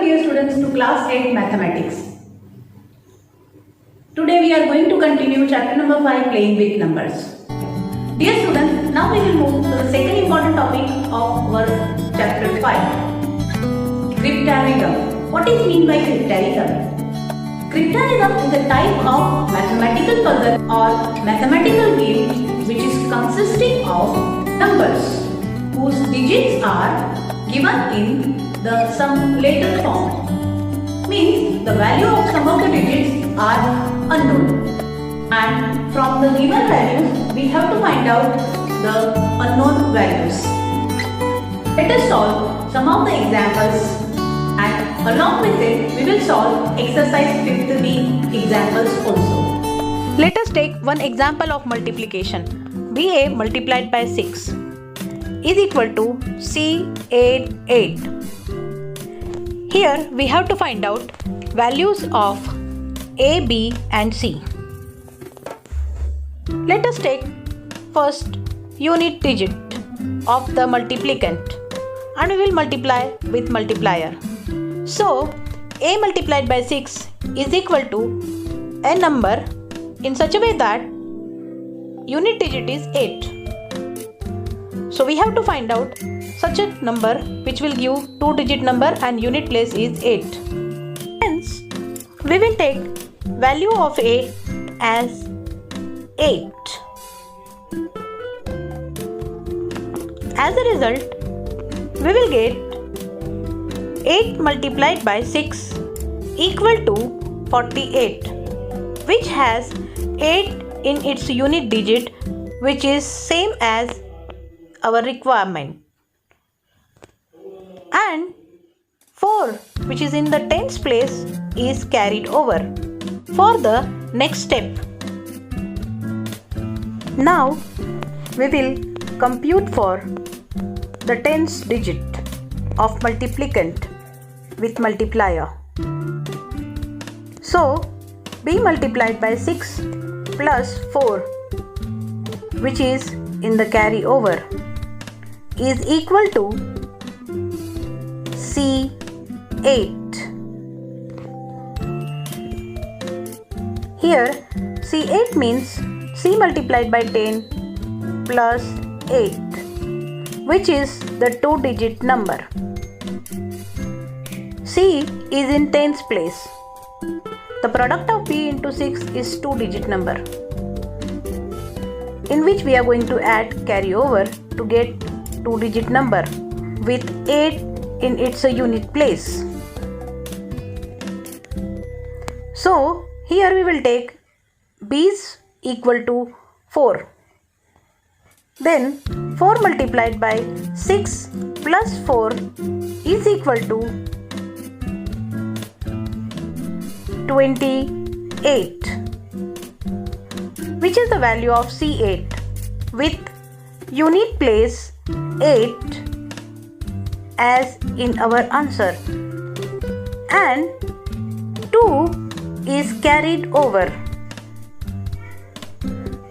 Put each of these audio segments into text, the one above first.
Welcome dear students to class 8 mathematics. Today we are going to continue chapter number 5 playing with numbers. Dear students, now we will move to the second important topic of our chapter 5. Cryptarigram. What is mean by cryptarigram? Cryptarigram is a type of mathematical puzzle or mathematical game which is consisting of numbers whose digits are given in the sum later form. Means the value of some of the digits are unknown, and from the given values we have to find out the unknown values. Let us solve some of the examples, and along with it we will solve exercise 5th B examples also. Let us take one example of multiplication. BA multiplied by 6 is equal to C8. Here we have to find out values of A, B and C. Let us take first unit digit of the multiplicand and we will multiply with multiplier. So A multiplied by 6 is equal to a number in such a way that unit digit is 8. So we have to find out such a number which will give 2-digit number and unit place is 8. Hence, we will take value of A as 8. As a result, we will get 8 multiplied by 6 equal to 48, which has 8 in its unit digit, which is same as our requirement, and 4 which is in the tens place is carried over for the next step. Now we will compute for the tens digit of multiplicand with multiplier. So B multiplied by 6 plus 4, which is in the carry over, is equal to C8. Here C8 means C multiplied by 10 plus 8, which is the 2-digit number. C is in tens place. The product of B into 6 is 2-digit number, in which we are going to add carry over to get 2-digit number with 8 in its unit place. So here we will take B is equal to 4. Then 4 multiplied by 6 plus 4 is equal to 28, which is the value of C8 with unit place 8 as in our answer, and 2 is carried over.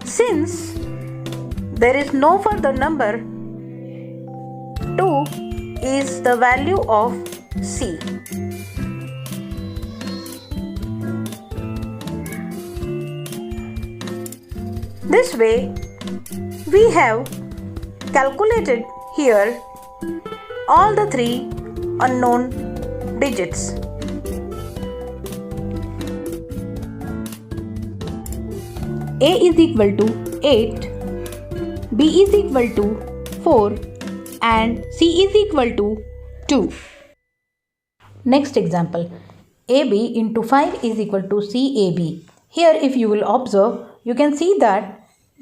Since there is no further number, 2 is the value of C. This way we have calculated here all the 3 unknown digits. A is equal to 8, B is equal to 4 and C is equal to 2. Next example, AB into 5 is equal to CAB. Here if you will observe, you can see that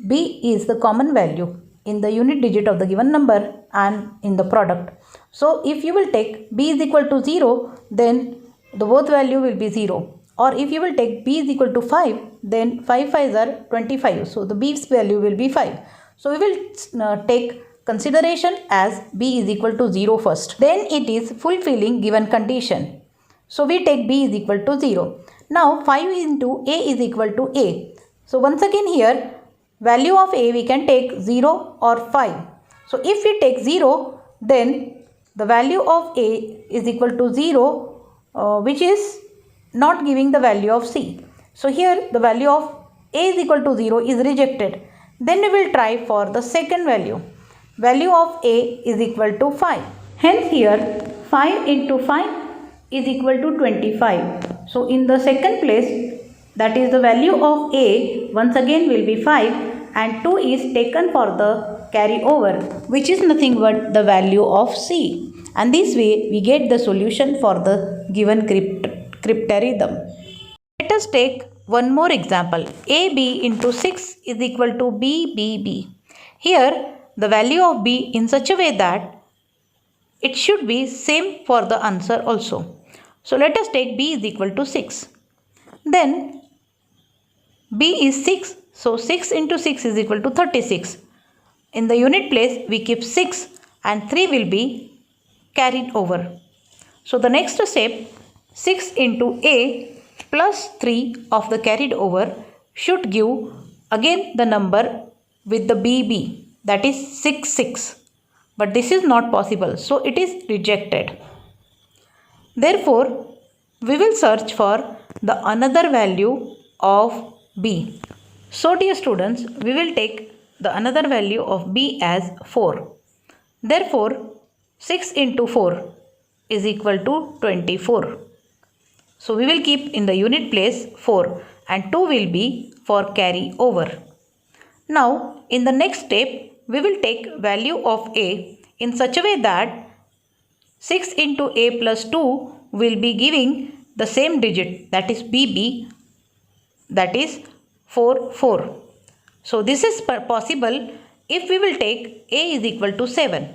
B is the common value in the unit digit of the given number and in the product. So if you will take B is equal to 0, then the both value will be 0. Or if you will take B is equal to 5, then 5 5s are 25. So the B's value will be 5. So we will take consideration as B is equal to 0 first. Then it is fulfilling given condition. So we take B is equal to 0. Now 5 into A is equal to A. So once again here value of A we can take 0 or 5. So if we take 0, then the value of A is equal to 0 which is not giving the value of C. So here the value of A is equal to 0 is rejected. Then we will try for the second value. Value of A is equal to 5. Hence here 5 into 5 is equal to 25. So in the second place, that is the value of A once again will be 5 and 2 is taken for the carryover, which is nothing but the value of C. And this way we get the solution for the given cryptaridhm. Let us take one more example. AB into 6 is equal to BBB. Here the value of B in such a way that it should be same for the answer also. So let us take B is equal to 6. Then B is 6. So 6 into 6 is equal to 36. In the unit place we keep 6 and 3 will be carried over. So the next step, 6 into A plus 3 of the carried over should give again the number with the BB, that is 6. But this is not possible, so it is rejected. Therefore, we will search for the another value of B. So dear students, we will take the another value of B as 4. Therefore, 6 into 4 is equal to 24. So we will keep in the unit place 4 and 2 will be for carry over. Now in the next step, we will take value of A in such a way that 6 into A plus 2 will be giving the same digit, that is BB, that is 4. So this is possible if we will take A is equal to 7.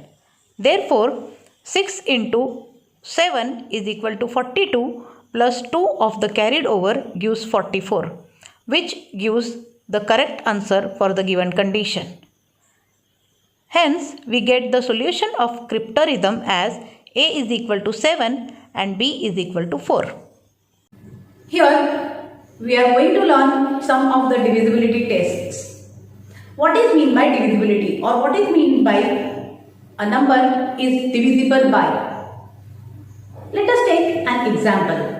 Therefore 6 into 7 is equal to 42 plus 2 of the carried over gives 44, which gives the correct answer for the given condition. Hence, we get the solution of cryptaridhm as A is equal to 7 and B is equal to 4. Here, we are going to learn some of the divisibility tests. What is mean by divisibility, or what is mean by a number is divisible by? Let us take an example.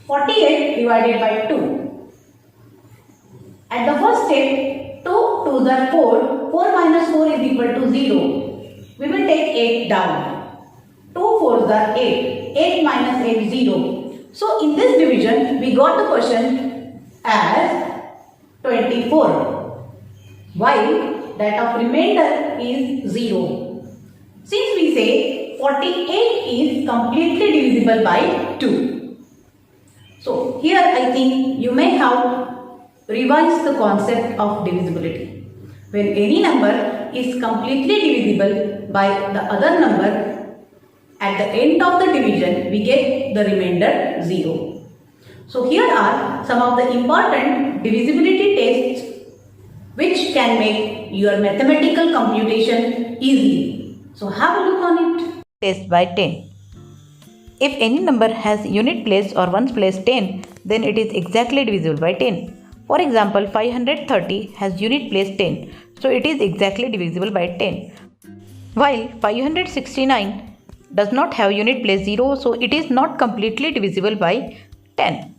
48 divided by 2. At the first step, 2 2s are 4. 4 minus 4 is equal to 0. We will take 8 down. 2 4s are 8. 8 minus 8 is 0. So in this division, we got the question as 24. While that of remainder is 0. Since we say 48 is completely divisible by 2. So here I think you may have revised the concept of divisibility. When any number is completely divisible by the other number, at the end of the division we get the remainder 0. So here are some of the important divisibility tests which can make your mathematical computation easy. So have a look on it. Test by 10. If any number has unit place or ones place 10, then it is exactly divisible by 10. For example, 530 has unit place 10, so it is exactly divisible by 10. While 569 does not have unit place 0, so it is not completely divisible by 10.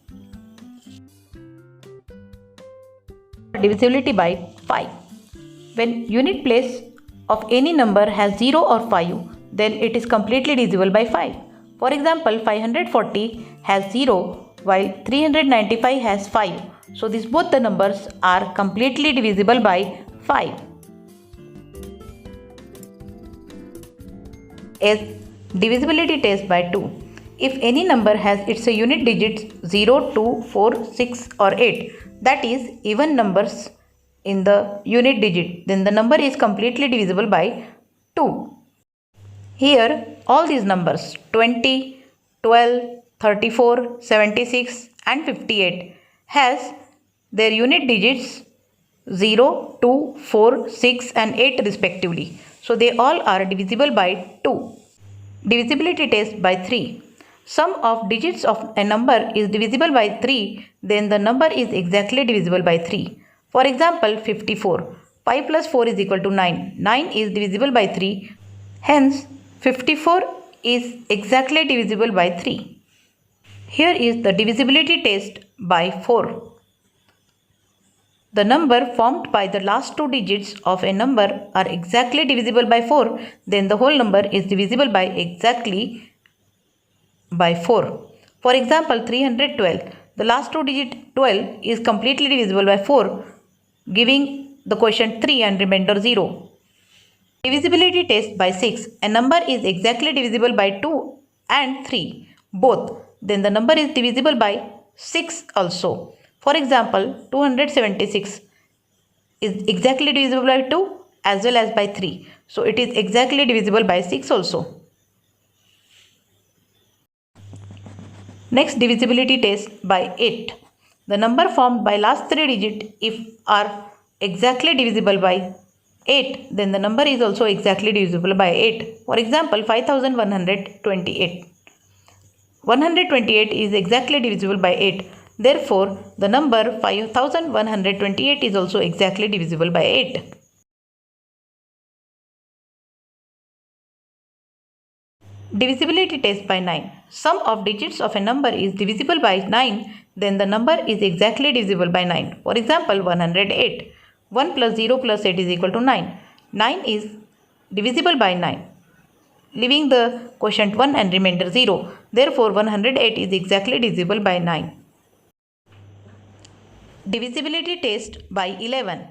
Divisibility by 5. When unit place of any number has 0 or 5, then it is completely divisible by 5. For example, 540 has 0 while 395 has 5. So these both the numbers are completely divisible by 5. As divisibility test by 2. If any number has its unit digits 0, 2, 4, 6 or 8, that is even numbers in the unit digit, then the number is completely divisible by 2. Here all these numbers 20, 12, 34, 76 and 58 has their unit digits 0, 2, 4, 6 and 8 respectively. So they all are divisible by 2. Divisibility test by 3. Sum of digits of a number is divisible by 3, then the number is exactly divisible by 3. For example, 54. 5 plus 4 is equal to 9. 9 is divisible by 3. Hence, 54 is exactly divisible by 3. Here is the divisibility test by 4. The number formed by the last two digits of a number are exactly divisible by 4, then the whole number is divisible by exactly by 4. For example, 312. The last two digit 12 is completely divisible by 4, giving the quotient 3 and remainder 0. Divisibility test by 6. A number is exactly divisible by 2 and 3 both, then the number is divisible by 6 also. For example, 276 is exactly divisible by 2 as well as by 3. So it is exactly divisible by 6 also. Next, divisibility test by 8. The number formed by last three digits if are exactly divisible by 8, then the number is also exactly divisible by 8. For example, 5128. 128 is exactly divisible by 8. Therefore, the number 5128 is also exactly divisible by 8. Divisibility test by 9. Sum of digits of a number is divisible by 9, then the number is exactly divisible by 9. For example, 108. 1 plus 0 plus 8 is equal to 9. 9 is divisible by 9, leaving the quotient 1 and remainder 0. Therefore, 108 is exactly divisible by 9. Divisibility test by 11.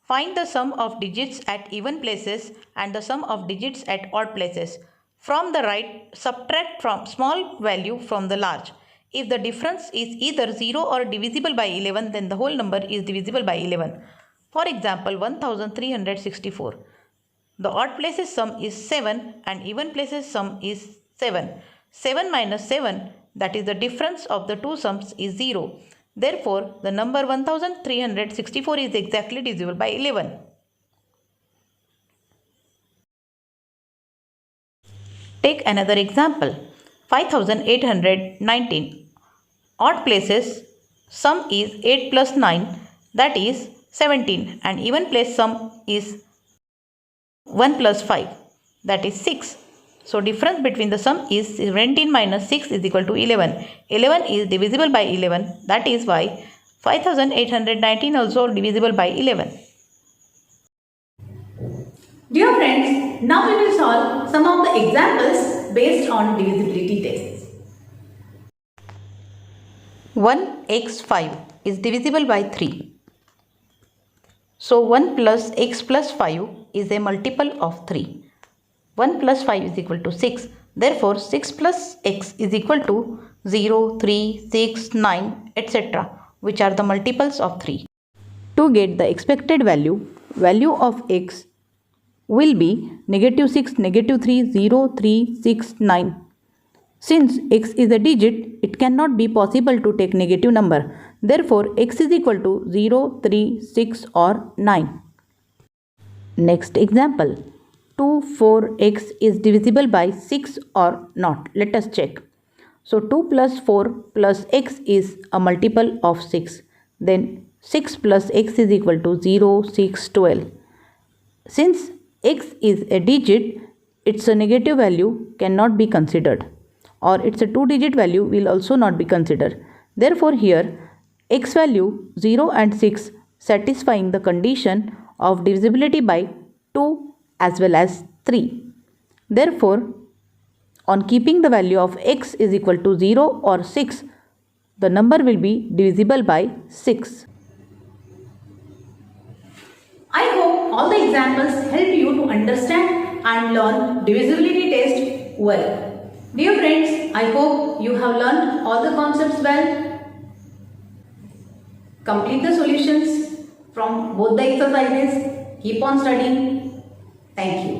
Find the sum of digits at even places and the sum of digits at odd places. From the right, subtract from small value from the large. If the difference is either 0 or divisible by 11, then the whole number is divisible by 11. For example, 1364. The odd places sum is 7 and even places sum is 7. 7 minus 7, that is the difference of the two sums, is 0. Therefore, the number 1364 is exactly divisible by 11. Take another example. 5819. Odd places sum is 8 plus 9, that is 17, and even place sum is 1 plus 5, that is 6. So difference between the sum is 17 minus 6 is equal to 11. 11 is divisible by 11, that is why 5819 also divisible by 11. Dear friends, now we will solve some of the examples based on divisibility tests. 1x5 is divisible by 3. So 1 plus x plus 5 is a multiple of 3. 1 plus 5 is equal to 6. Therefore, 6 plus x is equal to 0, 3, 6, 9, etc., which are the multiples of 3. To get the expected value of x will be negative 6, negative 3, 0, 3, 6, 9. Since x is a digit, it cannot be possible to take negative number. Therefore, x is equal to 0, 3, 6 or 9. Next example. 2,4x is divisible by 6 or not. Let us check. So 2 plus 4 plus x is a multiple of 6. Then 6 plus x is equal to 0, 6, 12. Since x is a digit, its a negative value cannot be considered, or its a two-digit value will also not be considered. Therefore, here x value 0 and 6 satisfying the condition of divisibility by 2 as well as 3. Therefore, on keeping the value of x is equal to 0 or 6, the number will be divisible by 6. I hope all the examples help you to understand and learn divisibility test well. Dear friends, I hope you have learned all the concepts well. Complete the solutions from both the exercises. Keep on studying. Thank you.